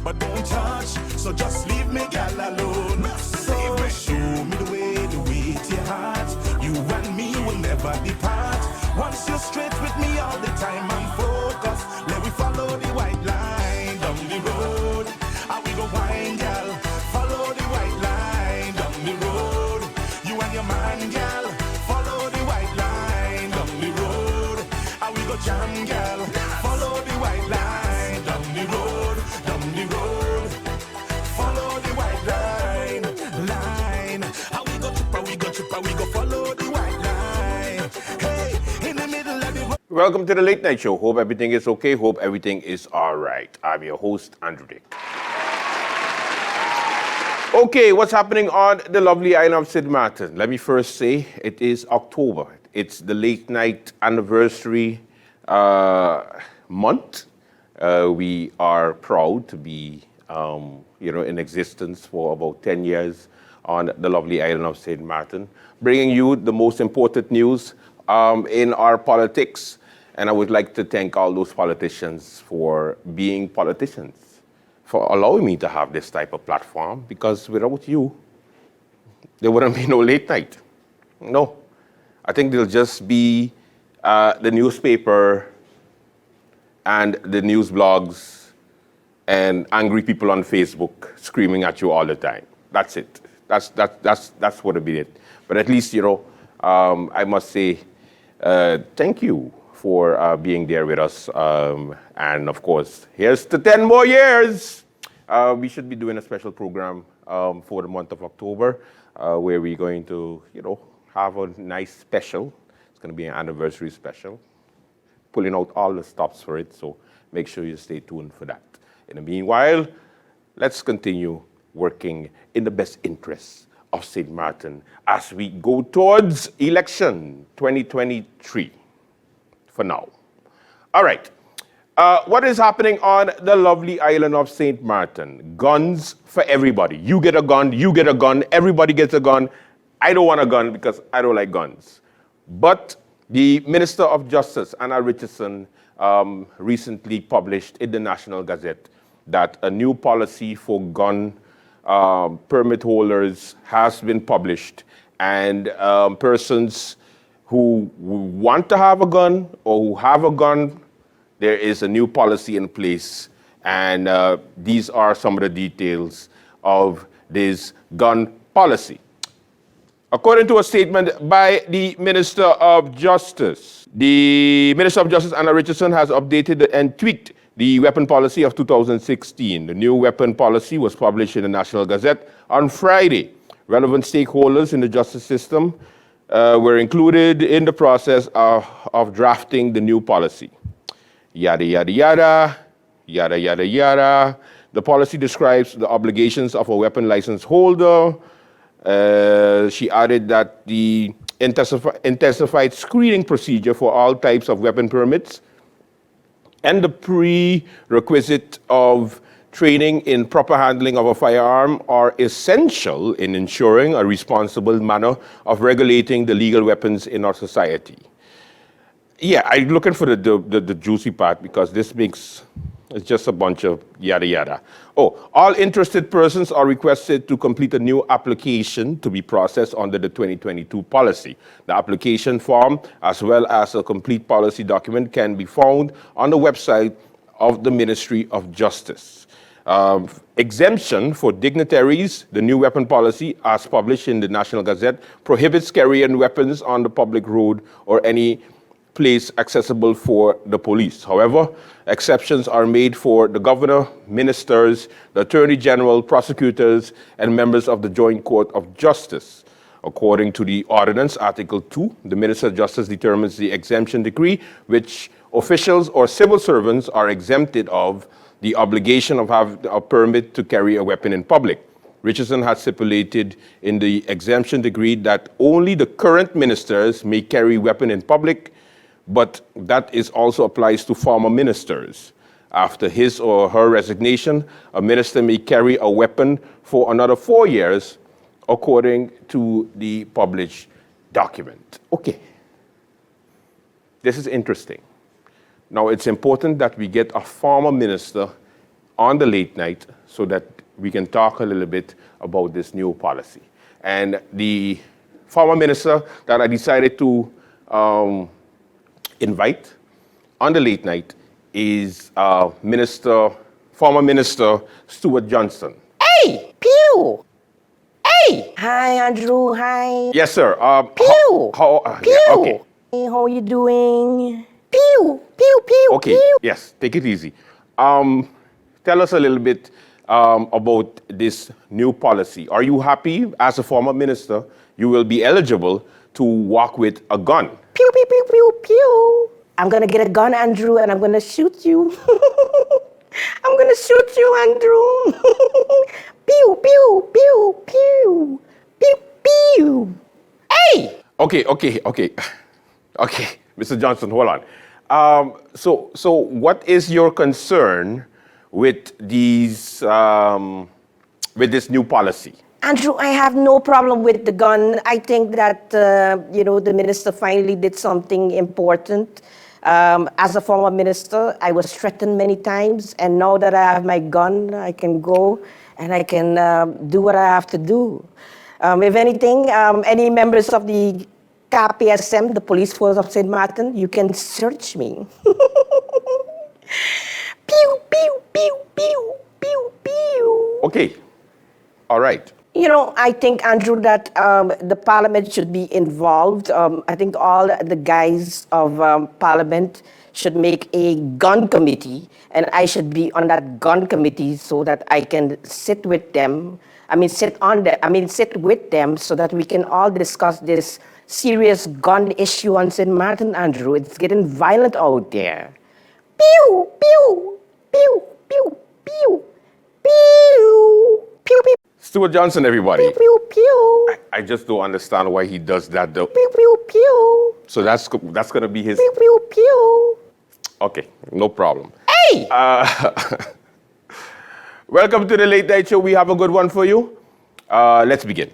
but don't touch. So just leave me, girl, alone. So show me the way to your heart. You and me will never depart. Once you're straight with me all the time, I'm focused. Let me follow the white line down the road. And we go wine, girl. Follow the white line down the road. You and your man, girl. Follow the white line down the road. And we go jam, girl. Follow the white line down the road, down the road. Follow the white line. And we go chipper, we go follow the white line. Hey, in the middle of the road. Welcome to the Late Night Show. Hope everything is okay. Hope everything is all right. I'm your host, Andrew Dick. Okay, what's happening on the lovely island of St. Maarten? Let me first say it is October. It's the late night anniversary month. We are proud to be, in existence for about 10 years on the lovely island of St. Maarten, bringing you the most important news in our politics. And I would like to thank all those politicians for being politicians, for allowing me to have this type of platform, because without you, there wouldn't be no late night. No. I think there'll just be the newspaper and the news blogs and angry people on Facebook screaming at you all the time. That's it. That's what it'll be it. But at least, I must say thank you for being there with us. And of course, here's to 10 more years. We should be doing a special program for the month of October where we're going to, have a nice special. It's going to be an anniversary special. Pulling out all the stops for it, so make sure you stay tuned for that. In the meanwhile, let's continue working in the best interests of St. Maarten as we go towards election 2023 for now. All right. What is happening on the lovely island of St. Maarten? Guns for everybody. You get a gun, everybody gets a gun. I don't want a gun because I don't like guns. But the Minister of Justice, Anna Richardson, recently published in the National Gazette that a new policy for gun permit holders has been published, and persons who want to have a gun or who have a gun, there is a new policy in place, and these are some of the details of this gun policy. According to a statement by the Minister of Justice, Anna Richardson, has updated and tweaked the weapon policy of 2016. The new weapon policy was published in the National Gazette on Friday. Relevant stakeholders in the justice system were included in the process of drafting the new policy. Yada, yada, yada, yada, yada, yada. The policy describes the obligations of a weapon license holder. She added that the intensified screening procedure for all types of weapon permits and the prerequisite of training in proper handling of a firearm are essential in ensuring a responsible manner of regulating the legal weapons in our society. Yeah, I'm looking for the juicy part, because this makes, it's just a bunch of yada yada. Oh, all interested persons are requested to complete a new application to be processed under the 2022 policy. The application form, as well as a complete policy document, can be found on the website of the Ministry of Justice. Exemption for dignitaries, the new weapon policy, as published in the National Gazette, prohibits carrying weapons on the public road or any place accessible for the police. However, exceptions are made for the governor, ministers, the attorney general, prosecutors, and members of the Joint Court of Justice. According to the ordinance, Article 2, the Minister of Justice determines the exemption decree, which officials or civil servants are exempted of the obligation of having a permit to carry a weapon in public. Richardson has stipulated in the exemption decree that only the current ministers may carry weapon in public, but that is also applies to former ministers. After his or her resignation, a minister may carry a weapon for another 4 years, according to the published document. Okay. This is interesting. Now, it's important that we get a former minister on the late night so that we can talk a little bit about this new policy. And the former minister that I decided to invite on the late night is former Minister Stuart Johnson. Hey, pew. Hey. Hi, Andrew. Hi. Yes, sir. Pew. Yeah, Pew. okay. Hey, how are you doing? Pew. Pew. Pew. Okay. Pew. Yes. Take it easy. Tell us a little bit about this new policy. Are you happy, as a former minister, you will be eligible to walk with a gun? Pew. Pew. Pew. Pew. Pew. I'm gonna get a gun, Andrew, and I'm gonna shoot you. I'm gonna shoot you, Andrew. Pew. Pew. Pew. Pew. Pew. Pew. Hey. Okay. Mr. Johnson, hold on. So what is your concern with with this new policy? Andrew, I have no problem with the gun. I think that, the minister finally did something important. As a former minister, I was threatened many times, and now that I have my gun, I can go and I can do what I have to do. If anything, any members of the KPSM, the Police Force of St. Maarten, you can search me. Pew, pew, pew, pew, pew, pew. Okay, all right. I think, Andrew, that the parliament should be involved. I think all the guys of parliament should make a gun committee, and I should be on that gun committee so that I can sit with them. Sit with them so that we can all discuss this serious gun issue on St. Maarten, Andrew. It's getting violent out there. Pew, pew, pew, pew, pew, pew, pew, pew. Stuart Johnson, everybody. Pew, pew, pew. I just don't understand why he does that, though. Pew, pew, pew. So that's going to be his... Pew, pew, pew. Okay, no problem. Hey! Welcome to the Late Night Show. We have a good one for you. Let's begin.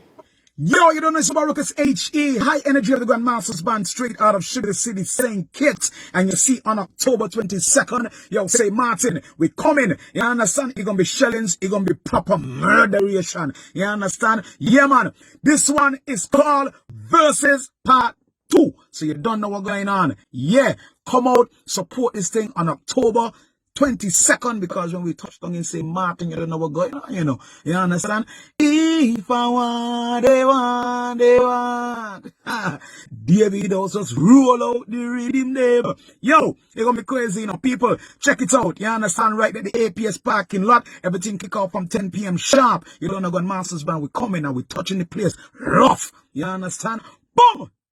Yo, you don't know it's about Ruckus H.E. High Energy of the Grandmasters Band straight out of Sugar City, St. Kitts. And you see on October 22nd, yo, say Martin, we coming. You understand? It's going to be shellings. It's going to be proper murderation. You understand? Yeah, man. This one is called Versus Part 2. So you don't know what's going on. Yeah. Come out, support this thing on October 22nd, because when we touch down in St. Martin, you don't know what's going on, You understand? If I want, they want. David also just roll out the rhythm there. Yo, it's gonna be crazy, people. Check it out. You understand? Right at the APS parking lot. Everything kick off from 10 p.m. sharp. You don't know, Gun Masters Band, we coming and we touching the place rough. You understand? Boom!